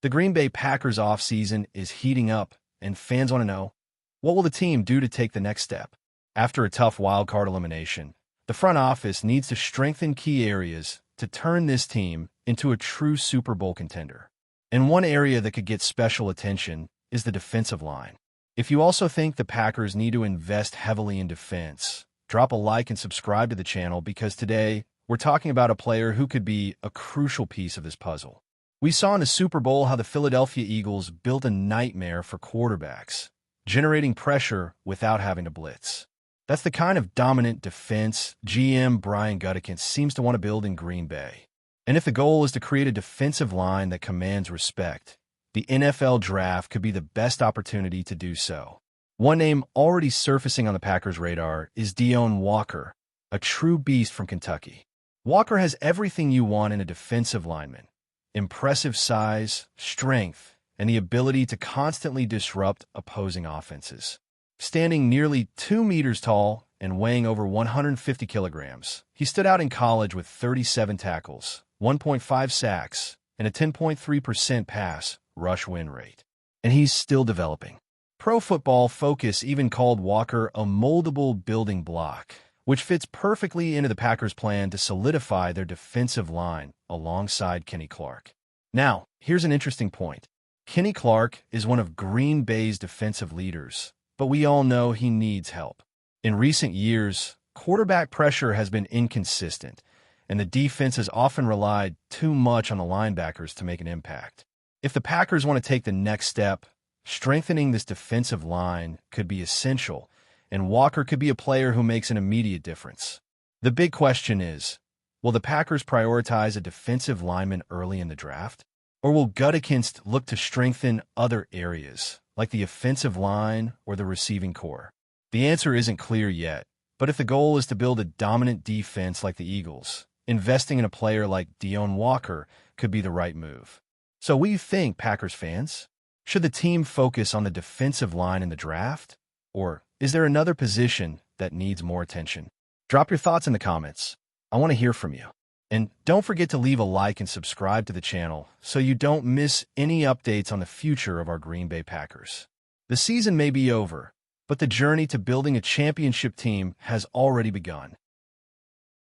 The Green Bay Packers offseason is heating up, and fans want to know, what will the team do to take the next step? After a tough wildcard elimination, the front office needs to strengthen key areas to turn this team into a true Super Bowl contender. And one area that could get special attention is the defensive line. If you also think the Packers need to invest heavily in defense, drop a like and subscribe to the channel because today we're talking about a player who could be a crucial piece of this puzzle. We saw in the Super Bowl how the Philadelphia Eagles built a nightmare for quarterbacks, generating pressure without having to blitz. That's the kind of dominant defense GM Brian Gutekunst seems to want to build in Green Bay. And if the goal is to create a defensive line that commands respect, the NFL draft could be the best opportunity to do so. One name already surfacing on the Packers' radar is Deone Walker, a true beast from Kentucky. Walker has everything you want in a defensive lineman: impressive size, strength, and the ability to constantly disrupt opposing offenses. Standing nearly 2 meters tall and weighing over 150 kilograms, he stood out in college with 37 tackles, 1.5 sacks, and a 10.3% pass rush win rate. And he's still developing. Pro Football Focus even called Walker a moldable building block, which fits perfectly into the Packers' plan to solidify their defensive line alongside Kenny Clark. Now, here's an interesting point. Kenny Clark is one of Green Bay's defensive leaders, but we all know he needs help. In recent years, quarterback pressure has been inconsistent, and the defense has often relied too much on the linebackers to make an impact. If the Packers want to take the next step, strengthening this defensive line could be essential, and Walker could be a player who makes an immediate difference. The big question is, will the Packers prioritize a defensive lineman early in the draft? Or will Gutekunst look to strengthen other areas, like the offensive line or the receiving core? The answer isn't clear yet, but if the goal is to build a dominant defense like the Eagles, investing in a player like Deone Walker could be the right move. So what do you think, Packers fans? Should the team focus on the defensive line in the draft? Or is there another position that needs more attention? Drop your thoughts in the comments. I want to hear from you. And don't forget to leave a like and subscribe to the channel so you don't miss any updates on the future of our Green Bay Packers. The season may be over, but the journey to building a championship team has already begun.